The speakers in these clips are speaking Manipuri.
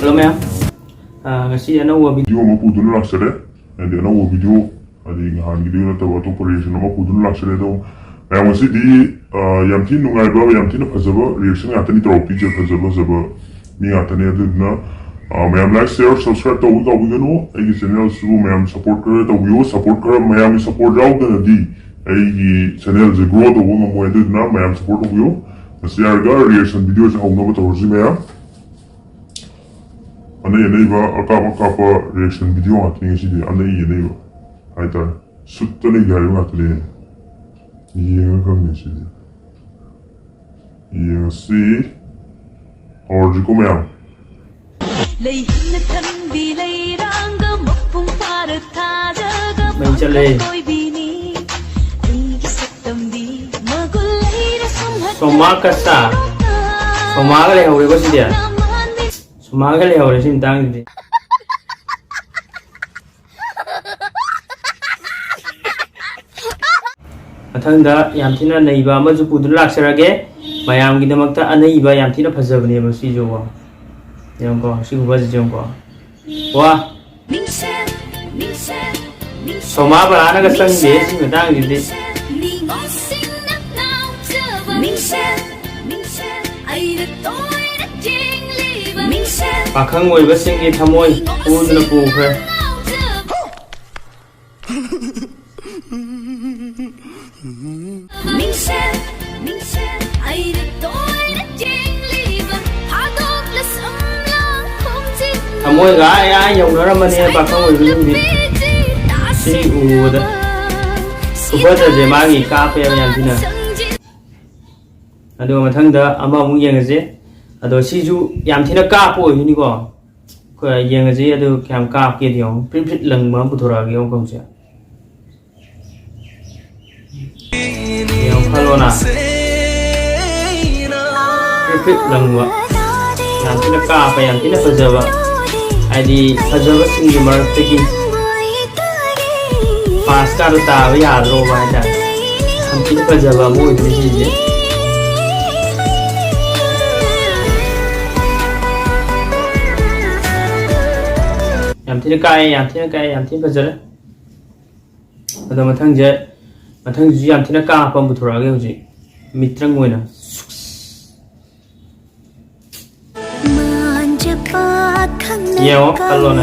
Hello ma'am. Ngasi anauba video ma puduna laksare and anauba video adi ngahan video na tawa to reaction ma puduna laksare do ma'am ngasi di yam tin nungai ba yam tin phajaba reaction atani to picture phajaba zaba mi atani aduna ma'am like share subscribe to ga bugano ai channel su ma'am support kare to view support kare ma'am support jaw da di ai channel je grow to mo mo aduna ma'am support to view ngasi arga reaction video je hawna ba to ma'am Ana yeneiba akapa reaction video atni sidi ana yeneiba aita suttani gari atli yenga kamne sidi yenga si और जिको मैं आऊँ mình chale soma kasa soma cái này hồi có gì vậy soma cái này hồi xin tăng gì mathangda yam thina neiba ma ju pudun laksarage mayam gi damakta aneiba yam thina phajabane ma si jo wa yam ko si guba jom ko wa soma ba na ga sang de si ma dang gi de pakhang oi ba sing gi thamoi pudun pu khre Amoy ga ai dùng đó mà nè bà không người dùng đi si u đó bây giờ giờ mang gì cà phê làm gì nè à đồ mà thằng đó ama muốn gì gì à đồ si ju làm thì nó cà phê như có cái gì gì đồ làm cà phê thì ông pin pin lần mà bút ra cái ông không sao ông hello na pin pin lần mà làm thì nó cà phê làm thì nó phải giờ vậy Adi fajaba singi marataki pasta ro ta ya ro ba da hamti fajaba mo idni ji yam thi fajara ado mathang ji yam thi na ka pam bu thora ge ji mitrang moina Yo, kalau na,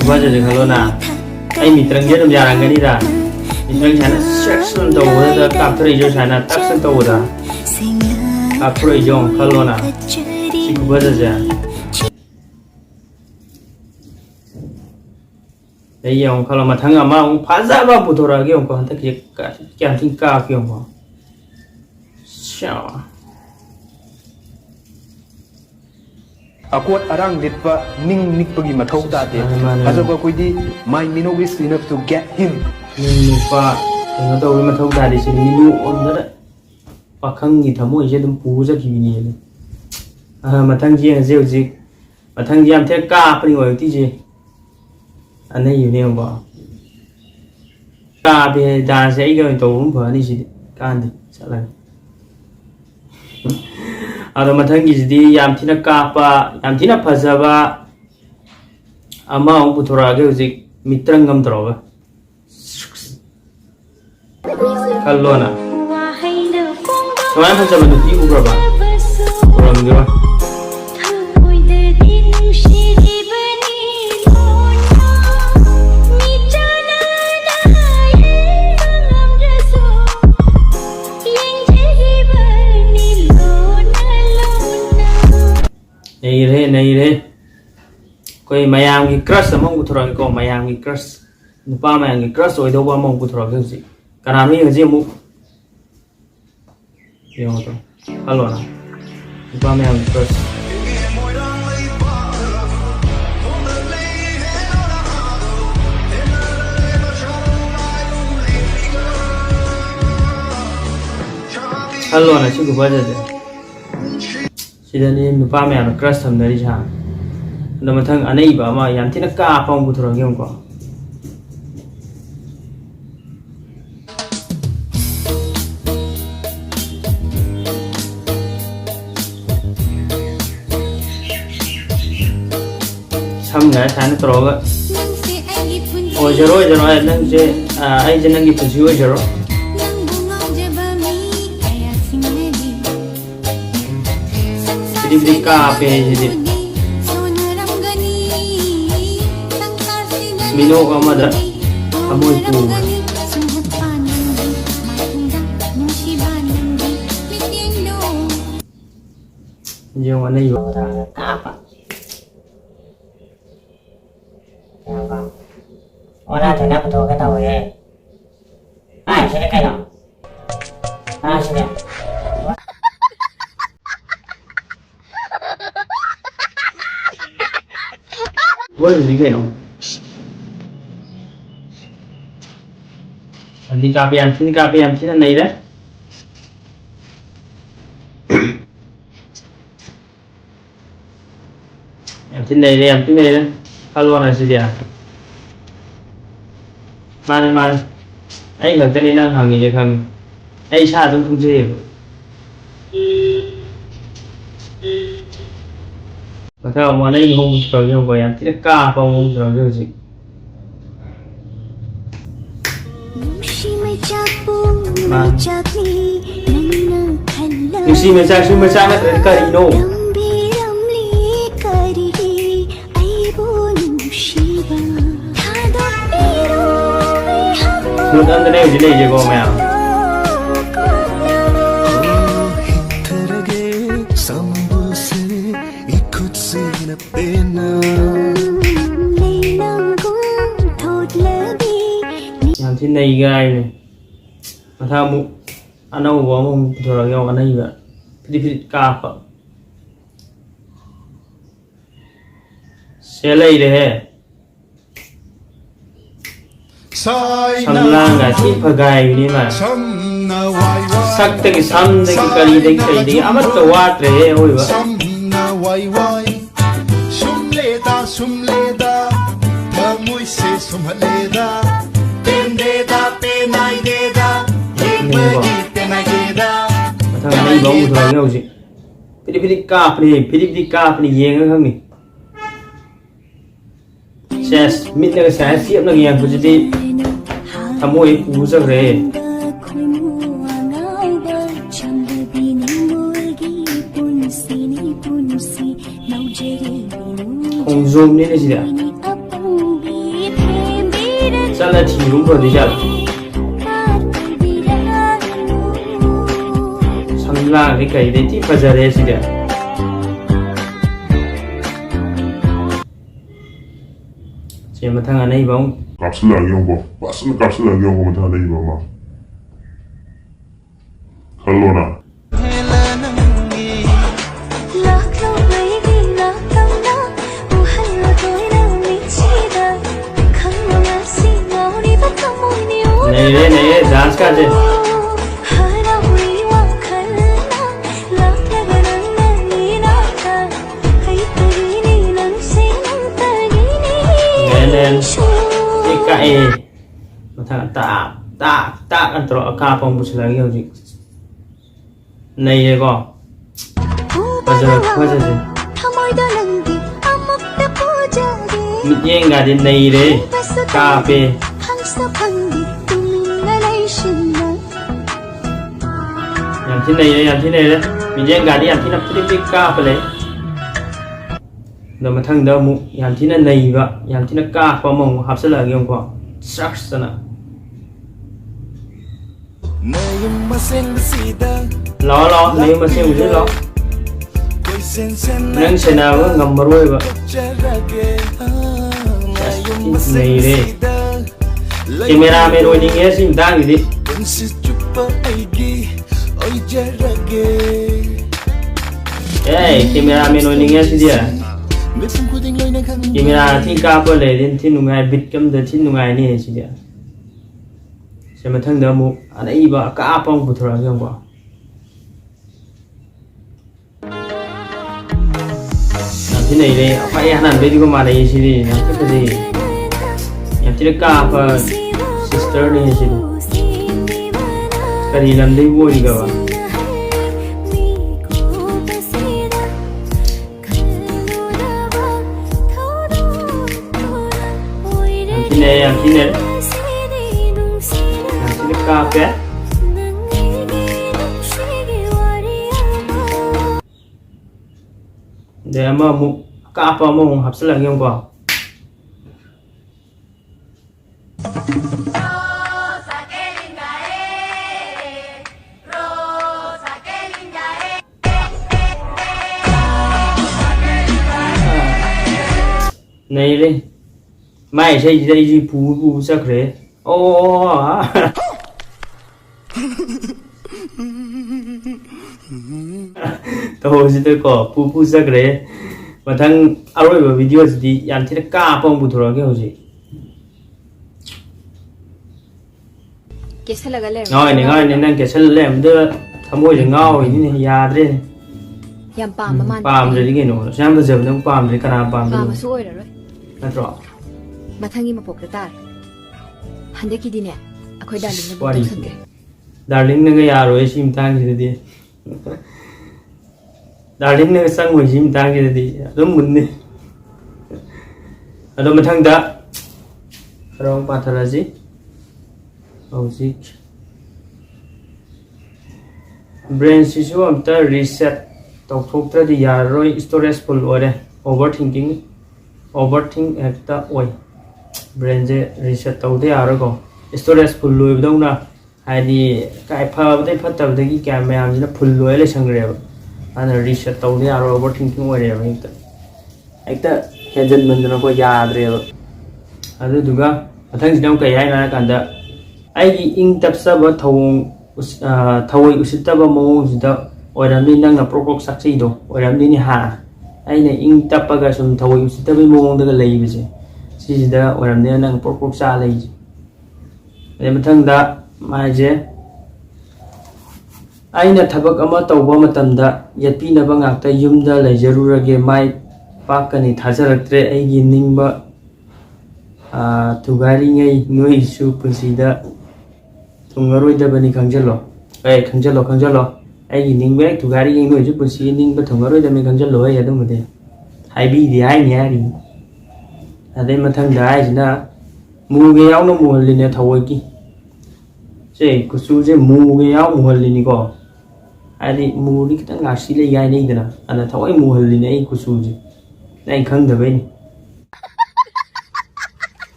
coba aja kalau na, mitrang dia jarang kan ida, mitrang sana section tahu dah, kapur hijau sana tak tahu dah, kapur hijau kalau na, si coba aja. Yang kalau matang ama, pasal apa butuh lagi yang kau hantar kian tingkah yang kau, siapa? Akot arang ditpa ning nikpagi mathau tate ajaba koidi my mino is enough to get him ning pa eno to mathau tate si minu on da pakhang gi thamoi je dum pu ja ki ni mathang ji je ji mathang ji am the ka pri oi ti je anei yu ne ba ka be da se ai ga to um pha ni si kan di sa la Ada mathang gizdi yam thina kapa yam thina phajaba ama ong puthora ge uzik mitrangam troba kallona soalnya phajaba du pi ubraba uram ge này thế coi mayam cái crush mà không có có mayam cái crush nupa mayam cái crush rồi đâu bao mong có cái gì cả nam này gì mu yêu to hello na nupa mayam cái crush hello na chứ có bao giờ Sida ni nupa me an crush tham dari cha na mathang anei ba ma yam thina ka pang bu thora ngem ko samga sana troga ojaro nang je ai je nang gi pusi ojaro jadi ka pe jadi mino amada amoy pu yung ano yun Apa? Apa? Ora tena betul kata we. Sini kayo. Sini. What is it kayo? Hindi kapiyan, sino na ira? Em tin này hello này gì à mà anh gần đây đang hàng gì không anh xa cũng không gì mà theo mà anh không rồi không vậy em thì cả không rồi gì mà si mà cha nó cái gì đâu Good under the age you go man. Yang tin này gai này. Mà tha mu anh đâu có mong thôi rồi anh ấy vậy. Phi cà phê. Xe lấy đấy. Samlang ga si pagai ni ma sak te ki sam de ki kali de kai de amat to wat re hoi ba sumleda thamoi se sumhaleda pen deda pe nai deda yemagi pe nai deda thằng này bóng một rồi nhau gì pidi cáp này yeng không nhỉ ses mit na sa siap na yang ko jadi thamoi puja re không zoom nên là gì ạ sao là chỉ đúng rồi thì sao sang la cái đấy thì phải ra đấy gì ạ chỉ mà thằng này bóng kapsul lagi yang bo kapsul lagi yang bo macam ada ibu mah kalau na này dance cả chứ nên cái cái mà thằng ta ăn trọ cà phong bút lagi gì này có bây giờ gì mình nghe cả đến này đấy cà phê làm thế này đấy mình nghe cả đi làm thế nào cái cà phê đấy rồi mà thằng đâu mu làm thế này vậy làm thế cà phê mong học sẽ là cái ông có sắc sana lo nếu mà xem một lo nâng xe nào ngầm rồi vậy này đây camera mình rồi đi nghe xin đang gì đi camera mình rồi đi nghe xin đi à camera thì cả bữa lễ đến thì nung ngày bịt cắm đến thì nung ngày này xin đi à xem mà thằng đó mu anh ấy bảo cả phong bút rồi không có thế này đây phải ăn ăn đi có mà đây gì đi làm cái gì làm chỉ cả và sister này gì cái gì làm đi vui cơ mà yam thine kape để mà mu kapa mo hapsala ngyong ko này đi mai xây dây gì phù sắc thế ô tôi chỉ tôi có phù sắc thế mà thằng áo rồi video gì làm thế cả phong bù thua cái gì nói này đang cái sân làm đưa tham môi thì ngao thì như nhà đấy yam pam man pam rồi cái nó xem bây giờ nó pam rồi cái nào pam rồi pam suối rồi nó rõ mà thằng mà bộc ta hắn đấy kia đi nè khôi đàn linh What nó is bộc it? Darling na kaya rồi sim tang gì đi Darling na sang ngồi sim tang gì đi đúng muốn đi đó mà thằng đó rong pa thara gì gì brain sisu am ta reset tàu thuốc ra đi ya rồi storage full rồi overthink ekta oi brain je reset tàu thế à rồi có storage full rồi đâu na hay đi cái phơ đấy phát tàu đấy cái camera nó full rồi lấy sang rồi anh reset tàu thế à rồi overthinking rồi rồi ekta cái dân mình nó có ya rồi anh được không thằng gì đâu cái hay là cái đó ai in tập sa bờ thầu usita bờ mông gì đó ở đây mình đang là pro sắc gì đó ở đây mình ha ai này in tập cái sum thầu usita bờ mông đó cái lấy bây giờ gì đó ở đây mình đang pro sa lấy để mà thằng đó mà je ai nè thabak ama tawba matamda yapi na bangak ta yumda lejarura ge mai pakani thajaraktre ai gi ningba tugari ngai noi su pusida tungaroi da bani khangjalo khangjalo ai gi ningbe tugari ngai noi su pusi ningba tungaroi da me khangjalo ai adum de hai bi di ai nya ri adai mathang da ai jina mu ge yaw no mu line thawai ki जे कुछ जे मुगे याव मुहल्लिनी को आदि मुरी कितन गासी ले याय नहीं देना अना थवाई मुहल्लिनी आई कुछ जे नहीं खंग दबे नि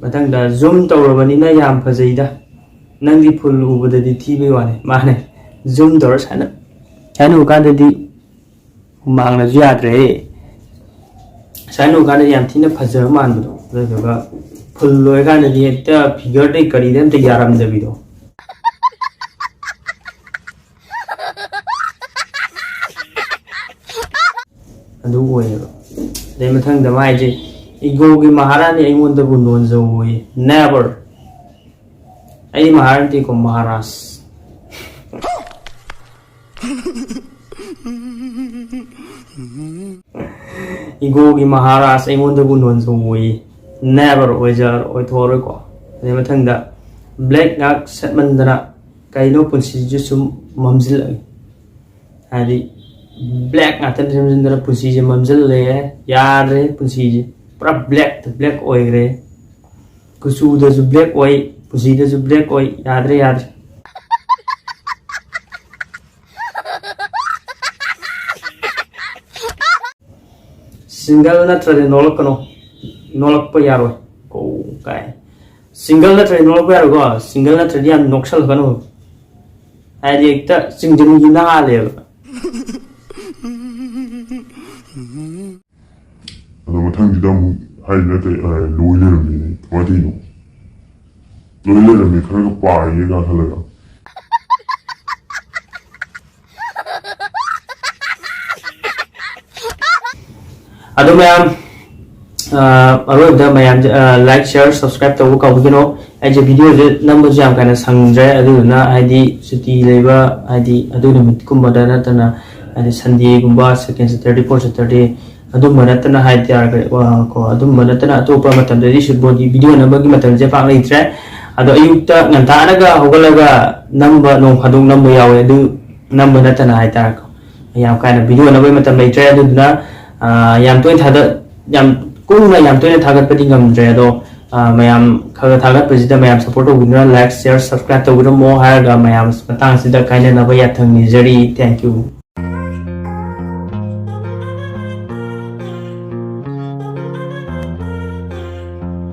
मतंग दा जूम तौरबनी ना याम फजैदा नंगी फुल उबददी थीबे वाने माने जूम तौर साना सानु काददी मांगना याद्रे सानु काददी याम थिना फजर मानबदो दगा full loy ka na di ta figure dai kari dem ta yaram da bido adu oy dai mathang da mai je ego gi maharani ai mon da bu non zo oy never ai maharani ko maharas ego gi maharas ai mon da bu non zo oy never wajar oi thoroi ko ne mathang da black ngak setman dana kaino punsi ju sum mamzil hadi black ngatan sum dana punsi je mamzil le yare punsi je pra black oi re kusu da ju black oi punsi da ju black oi yadre single na trade nolokano nolak pa yaro ko kai single na train nolak pa yaro ko single na train yan noksal kanu ai di ekta singjin gi na le ado mathang di dam hai na te loi le ram ni wa ti no loi le ram ni khara ka pa ye ga khala ga ado mayam अरोब द मैम लाइक शेयर सब्सक्राइब तब कौनो आज वीडियो नंबर जाम काना संग्रे अदुना आदि सुटी लेबा आदि अदुना मितकुम बदा नतना आदि संडे गुंबा सेकंड सैटरडे फोर्थ सैटरडे अदुम नतना हाइ त्यार को अदुम नतना अतोपा मतम दि सुबोदी वीडियो नंबर की मतम जे पाक लेत्रे अदो अयुक्ता ngantanaga hogalaga number nong phadung number yawe अदु number नतना हाइ त्यार को याम काना वीडियो नंबर मतम लेत्रे अदुना याम तोय थादा याम ꯀꯨꯡꯅ ꯌꯥꯝ ꯇꯣꯏꯅ ꯊꯥꯒꯠꯄꯗꯤ ꯉꯝꯗ꯭ꯔꯦ ꯑꯗꯣ ꯃꯌꯥꯝ ꯈꯔ ꯊꯥꯒꯠꯄꯁꯤꯗ ꯃꯌꯥꯝ ꯁꯞꯄꯣꯔꯠ ꯇꯧꯕꯤꯗꯨꯅ ꯂꯥꯏꯛ ꯁꯤꯌꯔ ꯁꯕꯁꯀ꯭ꯔꯥꯏꯕ ꯇꯧꯕꯤꯔꯝꯃꯣ ꯍꯥꯏꯔꯒ ꯃꯌꯥꯝ ꯃꯇꯥꯡꯁꯤꯗ ꯀꯥꯏꯅꯅꯕ ꯌꯥꯊꯪ ꯅꯤꯖꯔꯤ ꯊꯦꯡꯛ ꯌꯨ